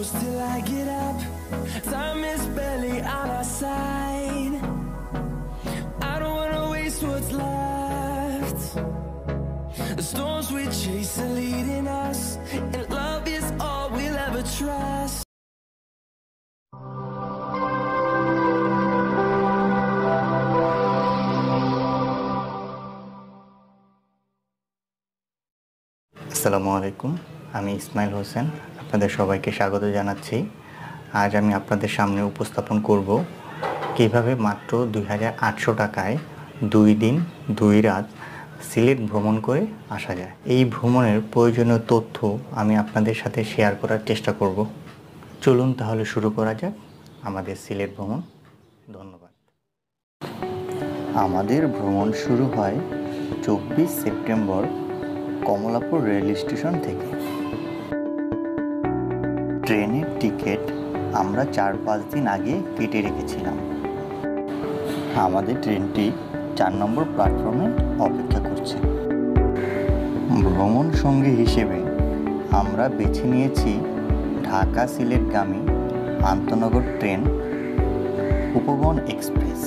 close till I get up. Time is barely on our side. I don't wanna waste what's left. The storms we chase are leading us, and love is all we'll ever trust. আসসালামু আলাইকুম, আমি ইসমাইল হোসেন আপনাদের সবাইকে স্বাগত জানাচ্ছি। আজ আমি আপনাদের সামনে উপস্থাপন করব কিভাবে মাত্র 2800 টাকায় 2 দিন 2 রাত সিলেট ভ্রমণ করে আসা যায়। এই ভ্রমণের প্রয়োজনীয় তথ্য আমি আপনাদের সাথে শেয়ার করার চেষ্টা করব। চলুন তাহলে শুরু করা যাক আমাদের সিলেট ভ্রমণ। ধন্যবাদ। আমাদের ভ্রমণ শুরু হয় 24 সেপ্টেম্বর কমলাপুর রেল স্টেশন থেকে। ট্রেনের টিকিট আমরা 4-5 দিন আগে কেটে রেখেছিলাম। আমাদের ট্রেনটি 4 নম্বর প্ল্যাটফর্মে অপেক্ষা করছে। ভ্রমণ সঙ্গী হিসেবে আমরা বেছে নিয়েছি ঢাকা সিলেটগামী আন্তনগর ট্রেন উপবন এক্সপ্রেস।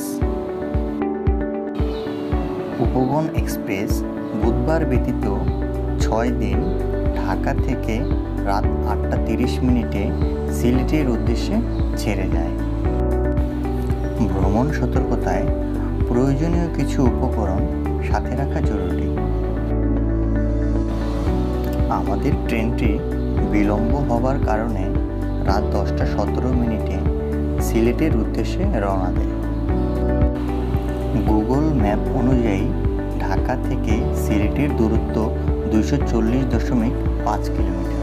উপবন এক্সপ্রেস বুধবার ব্যতীত 6 দিন ঢাকা থেকে রাত 8:30 সিলেটের উদ্দেশ্যে ছেড়ে যায়। ভ্রমণ সতর্কতায় প্রয়োজনীয় কিছু উপকরণ সাথে রাখা জরুরি। আমাদের ট্রেনটি বিলম্ব হবার কারণে রাত 10:17 সিলেটের উদ্দেশ্যে রওনা দেয়। গুগল ম্যাপ অনুযায়ী ঢাকা থেকে সিলেটের দূরত্ব 240.5 কিলোমিটার।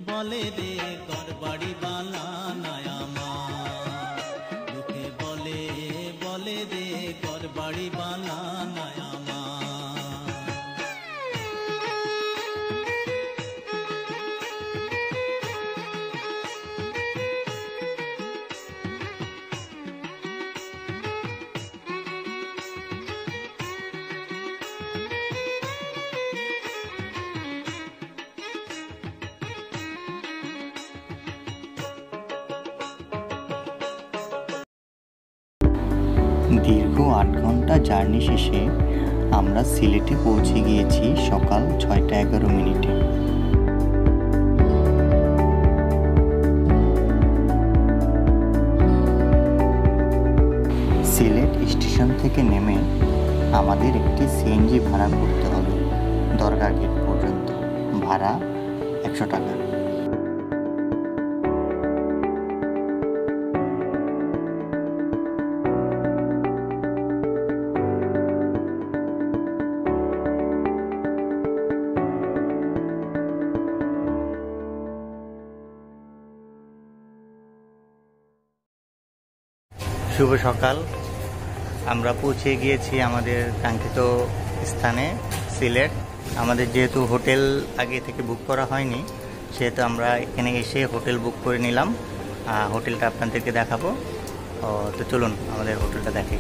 বলে রে ঘরবাড়ি বালা নয়া মা, লোকে বলে বলে রে ঘরবাড়ি বালা নয়া মা। দীর্ঘ 8 ঘন্টা জার্নি শেষে আমরা সিলেটে পৌঁছে গিয়েছি সকাল 6:11। সিলেট স্টেশন থেকে নেমে আমাদের একটি সিএনজি ভাড়া করতে হবে দরগা গেট পর্যন্ত। ভাড়া 100 টাকা। শুভ সকাল। আমরা পৌঁছে গিয়েছি আমাদের কাঙ্ক্ষিত স্থানে সিলেট। আমাদের যেহেতু হোটেল আগে থেকে বুক করা হয়নি, সেহেতু আমরা এখানে এসে হোটেল বুক করে নিলাম। হোটেলটা আপনাদেরকে দেখাবো। তো চলুন আমাদের হোটেলটা দেখে।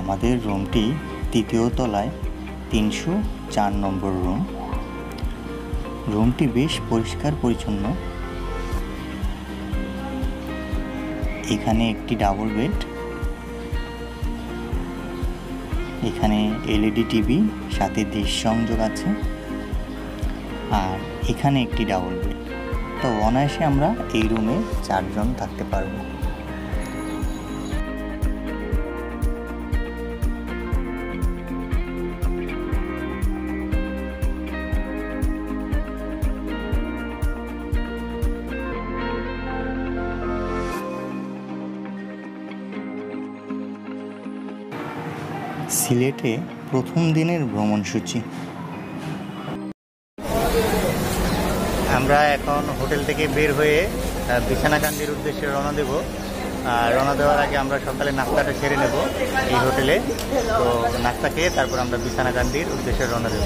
আমাদের রুমটি 3য় তলায় 304 নম্বর রুম। রুমটি বেশ পরিষ্কার পরিচ্ছন্ন। এখানে একটি ডাবল বেড, এখানে এলইডি টিভি সাথে ডিশ সংযোগ আছে, আর এখানে একটি ডাবল বেড। তো অনায়াসে আমরা এই রুমে 4 জন থাকতে পারবো। সিলেটে প্রথম দিনের ভ্রমণসূচি। আমরা এখন হোটেল থেকে বের হয়ে বিছানাকান্দির উদ্দেশ্যে রওনা দেব। রওনা দেওয়ার আগে আমরা সকালে নাস্তাটা সেরে নেব এই হোটেলে। তো নাস্তা খেয়ে তারপর আমরা বিছানাকান্দির উদ্দেশ্যে রওনা দেব।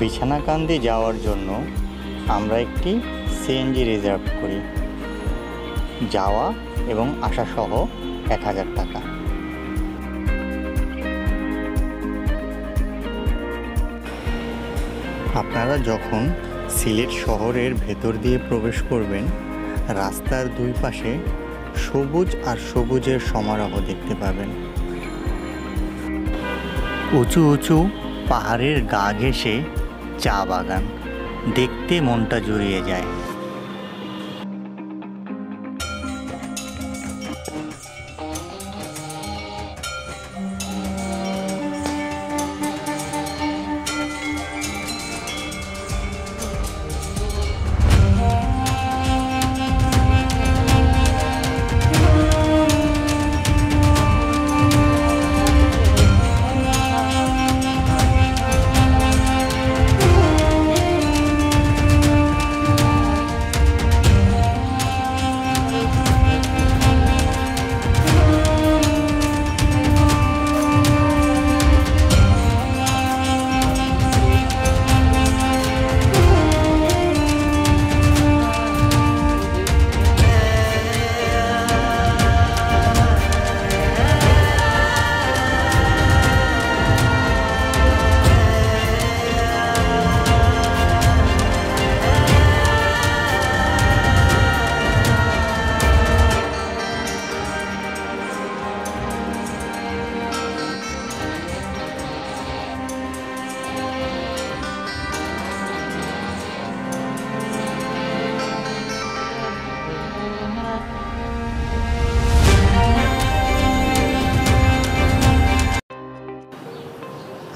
বিছানাকান্দি যাওয়ার জন্য আমরা একটি সিএনজি রিজার্ভ করি। যাওয়া এবং আসা সহ 1000 টাকা। আপনারা যখন সিলেট শহরের ভেতর দিয়ে প্রবেশ করবেন, রাস্তার দুই পাশে সবুজ আর সবুজের সমারোহ দেখতে পাবেন। উঁচু উঁচু পাহাড়ের গা ঘেঁষে চা বাগান, দেখতে মনটা জুড়িয়ে যায়।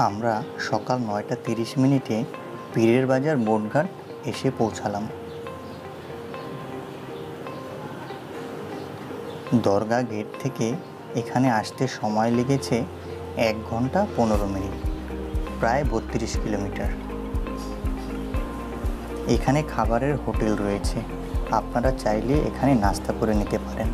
আমরা সকাল 9:30 পীরের বাজার বোটঘাট এসে পৌঁছালাম। দরগা গেট থেকে এখানে আসতে সময় লেগেছে 1 ঘন্টা 15 মিনিট, প্রায় 32 কিলোমিটার। এখানে খাবারের হোটেল রয়েছে, আপনারা চাইলে এখানে নাস্তা করে নিতে পারেন।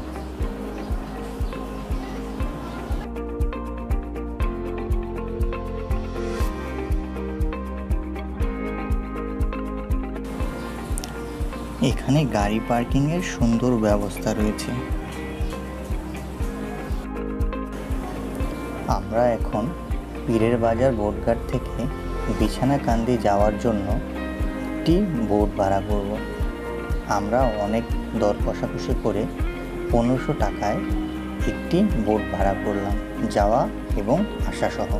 এখানে গাড়ি পার্কিংয়ের সুন্দর ব্যবস্থা রয়েছে। আমরা এখন পীরের বাজার বোটঘাট থেকে বিছানাকান্দি যাওয়ার জন্য একটি বোট ভাড়া করব। আমরা অনেক দর কষাকষি করে 1500 টাকায় একটি বোট ভাড়া করলাম, যাওয়া এবং আসা সহ।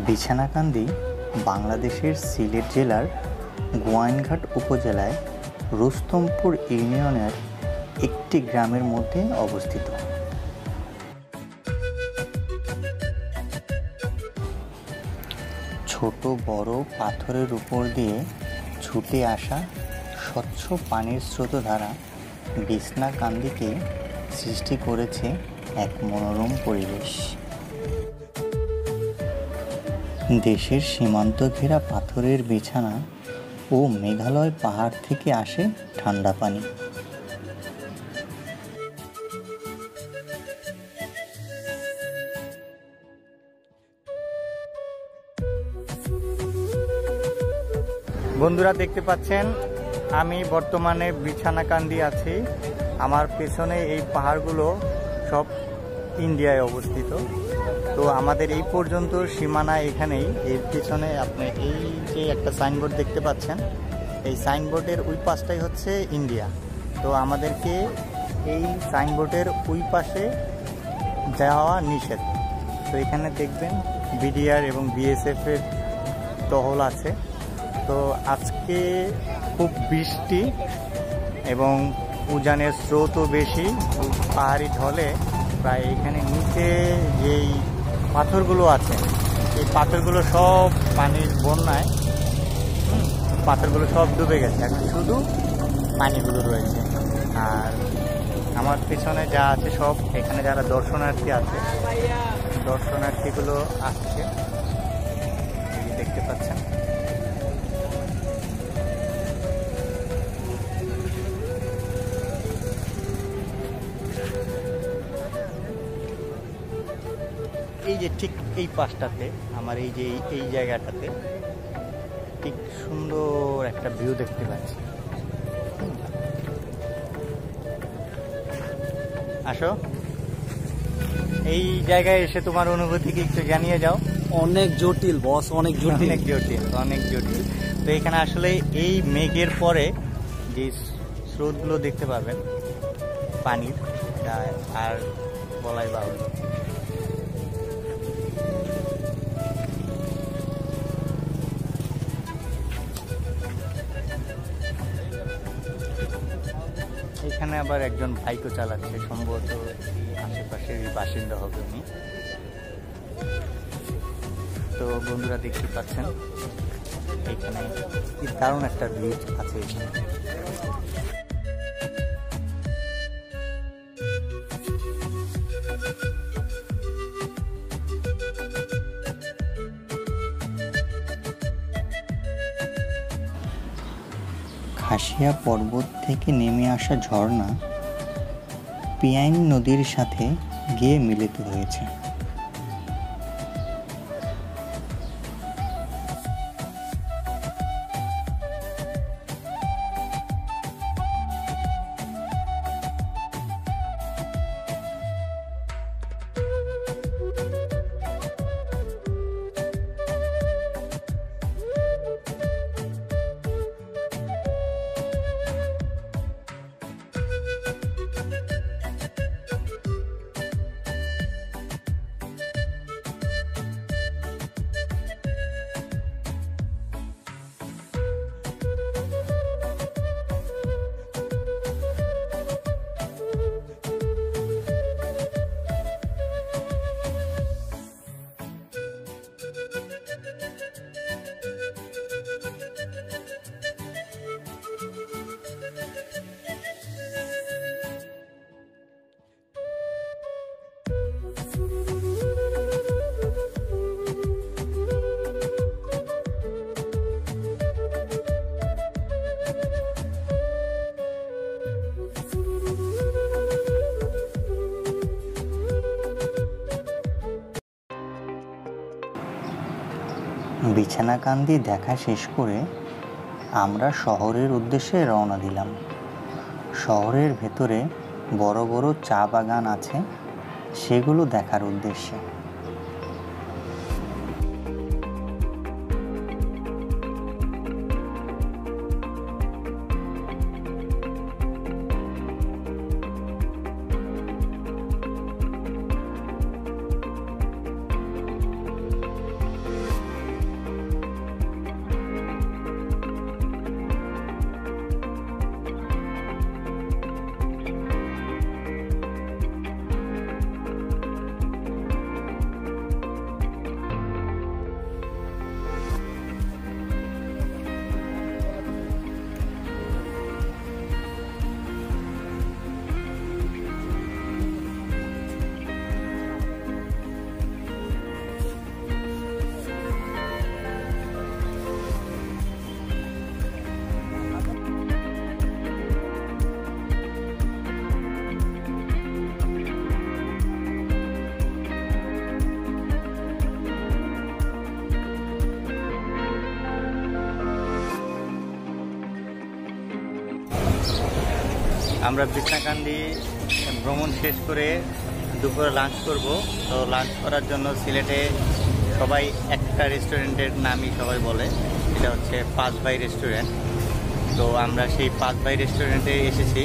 বিছানাকান্দি বাংলাদেশের সিলেট জেলার গোয়াইনঘাট উপজেলায় রুস্তমপুর ইউনিয়নের একটি গ্রামের মধ্যে অবস্থিত। ছোট বড় পাথরের উপর দিয়ে ছুটে আসা স্বচ্ছ পানির স্রোতধারা বিছনাকান্দিকে সৃষ্টি করেছে এক মনোরম পরিবেশ। দেশের সীমান্ত ঘেরা পাথরের বিছানা ও মেঘালয় পাহাড় থেকে আসে ঠান্ডা পানি। বন্ধুরা দেখতে পাচ্ছেন আমি বর্তমানে বিছানাকান্দি আছি। আমার পেছনে এই পাহাড়গুলো সব ইন্ডিয়ায় অবস্থিত। তো আমাদের এই পর্যন্ত সীমানা এখানেই। এর পেছনে আপনি এই যে একটা সাইনবোর্ড দেখতে পাচ্ছেন, এই সাইনবোর্ডের ওই পাশটাই হচ্ছে ইন্ডিয়া। তো আমাদেরকে এই সাইনবোর্ডের ওই পাশে যাওয়া নিষেধ। তো এখানে দেখবেন বিডিআর এবং বিএসএফের টহল আছে। তো আজকে খুব বৃষ্টি এবং উজানের স্রোতও বেশি। পাহাড়ি ঢলে প্রায় এখানে নিচে যেই পাথরগুলো আছে, এই পাথরগুলো সব পানির বন্যায় পাথরগুলো সব ডুবে গেছে। এখন শুধু পানিগুলো রয়েছে। আর আমার পিছনে যা আছে সব এখানে যারা দর্শনার্থী আছে, দর্শনার্থীগুলো আসছে, দেখতে পাচ্ছেন। এই যে ঠিক এই পাশটাতে আমার এই যে এই জায়গাটাতে ঠিক সুন্দর একটা ভিউ দেখতে পাচ্ছি। আসো, এই জায়গায় এসে তোমার অনুভূতি কি একটু জানিয়ে যাও। অনেক জটিল বস, অনেক জটিল, অনেক জটিল, অনেক জটিল। তো এখানে আসলে এই মেঘের পরে যে স্রোতগুলো দেখতে পাবেন পানির, আর বলাই বাহুল্য। এখানে আবার একজন বাইকও চালাচ্ছে, সম্ভবত আশেপাশের বাসিন্দা হবে উনি। তো বন্ধুরা দেখতে পাচ্ছেন এখানে কি দারুণ একটা ব্রিজ আছে এখানে। খাসিয়া পর্বত থেকে নেমে আসা ঝর্ণা পিয়াইন নদীর সাথে গিয়ে মিলিত হয়েছে। বিছানাকান্দি দেখা শেষ করে আমরা শহরের উদ্দেশ্যে রওনা দিলাম। শহরের ভেতরে বড় বড় চা বাগান আছে, সেগুলো দেখার উদ্দেশ্যে। আমরা বিছনাকান্দি ভ্রমণ শেষ করে দুপুরে লাঞ্চ করব। তো লাঞ্চ করার জন্য সিলেটে সবাই একটা রেস্টুরেন্টের নামই সবাই বলে, এটা হচ্ছে 5 ভাই রেস্টুরেন্ট। তো আমরা সেই 5 ভাই রেস্টুরেন্টে এসেছি।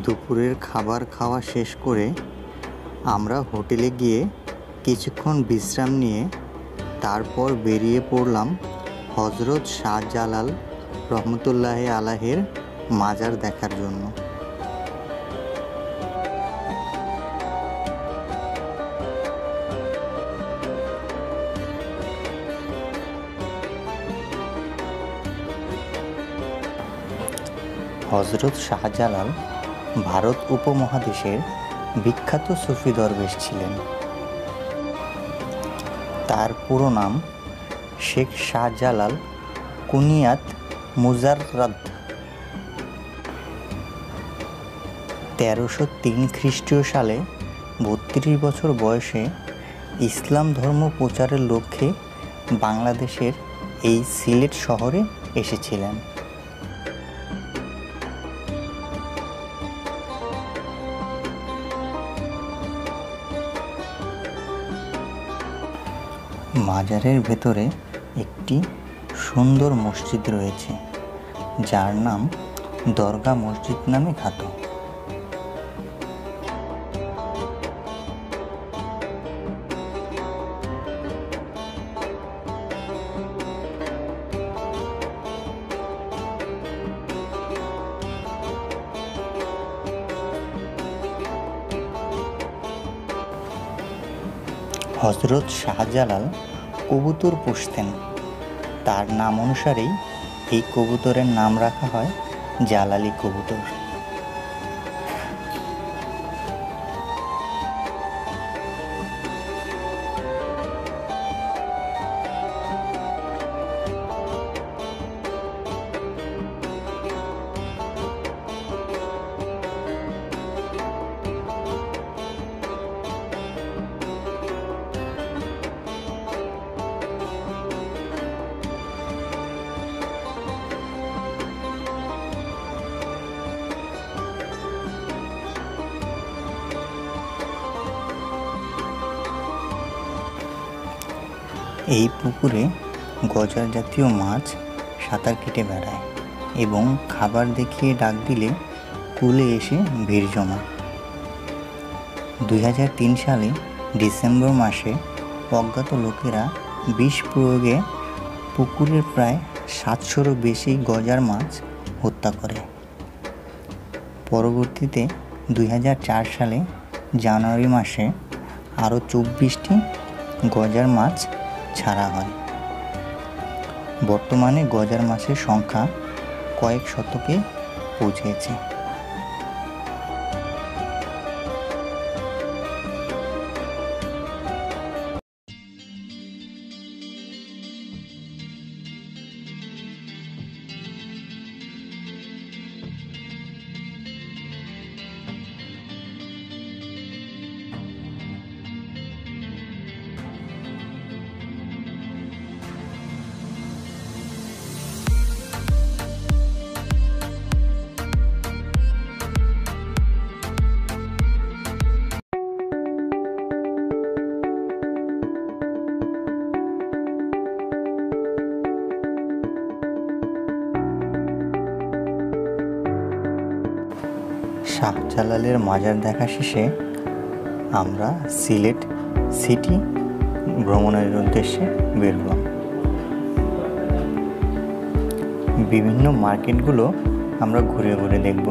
দুপুরের খাবার খাওয়া শেষ করে আমরা হোটেলে গিয়ে কিছুক্ষণ বিশ্রাম নিয়ে তারপর বেরিয়ে পড়লাম হজরত শাহজালাল রহমতুল্লাহ আলাহের মাজার দেখার জন্য। হজরত শাহজালাল ভারত উপমহাদেশের বিখ্যাত সুফি দরবেশ ছিলেন। তার পুরো নাম শেখ শাহজালাল কুনিয়াত মুজাররাদ। 1303 খ্রিস্টীয় সালে 32 বছর বয়সে ইসলাম ধর্ম প্রচারের লক্ষ্যে বাংলাদেশের এই সিলেট শহরে এসেছিলেন। মাজারের ভেতরে একটি সুন্দর মসজিদ রয়েছে, যার নাম দরগা মসজিদ নামে খ্যাত। হজরত শাহজালাল কবুতর পুষতেন। তার নাম অনুসারেই এই কবুতরের নাম রাখা হয় জালালি কবুতর। এই পুকুরে গজার জাতীয় মাছ সাঁতার কেটে বেড়ায় এবং খাবার দেখিয়ে ডাক দিলে কূলে এসে ভিড় জমায়। 2003 সালে ডিসেম্বর মাসে অজ্ঞাত লোকেরা বিষ প্রয়োগে পুকুরের প্রায় 700-রও বেশি গজার মাছ হত্যা করে। পরবর্তীতে 2004 সালে জানুয়ারি মাসে আরও 24টি গজার মাছ ছাড়া হয়। বর্তমানে গজার মাছের সংখ্যা কয়েক শতকে পৌঁছেছে। শাহজালালের মাজার দেখা শেষে আমরা সিলেট সিটি ভ্রমণের উদ্দেশ্যে বের হলাম। বিভিন্ন মার্কেটগুলো আমরা ঘুরে ঘুরে দেখব।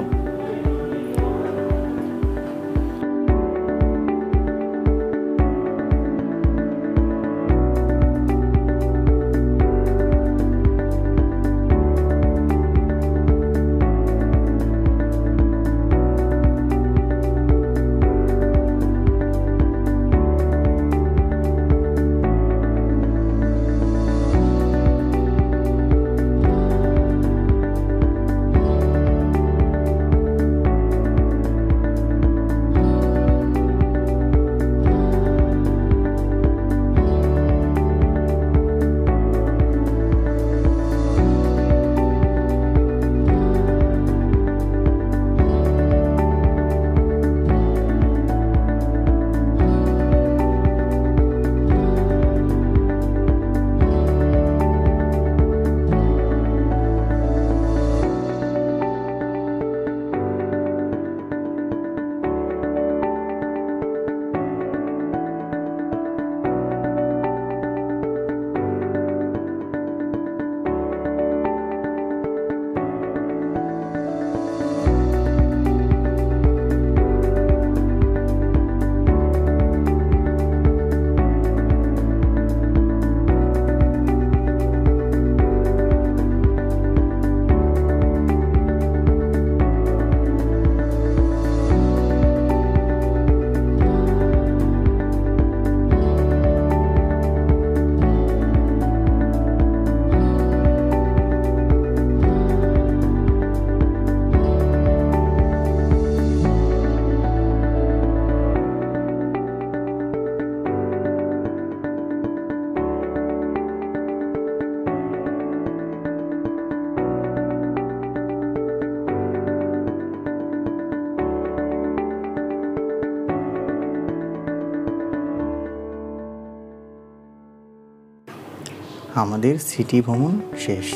আমাদের সিটি ভ্রমণ শেষ।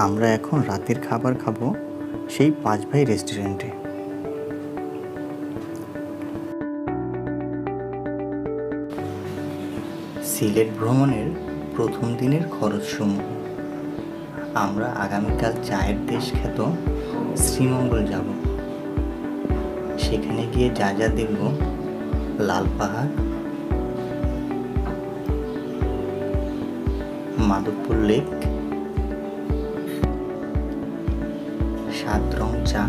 আমরা এখন রাতের খাবার খাবো সেই 5 ভাই রেস্টুরেন্টে। সিলেট ভ্রমণের প্রথম দিনের খরচসমূহ। আমরা আগামীকাল চায়ের দেশ খ্যাত শ্রীমঙ্গল যাব। সেখানে গিয়ে যা যা দেখব: লাল পাহাড়, মাধবপুর লেক, 7 রং চা,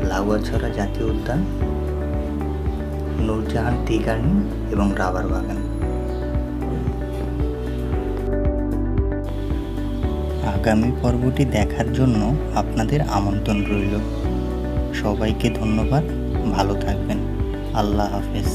লাউয়াছড়া জাতীয় উদ্যান, নূরজাহান টি গার্ডেন এবং রাবার বাগান। আগামী পর্বটি দেখার জন্য আপনাদের আমন্ত্রণ রইল। সবাইকে ধন্যবাদ। ভালো থাকবেন। আল্লাহ হাফেজ।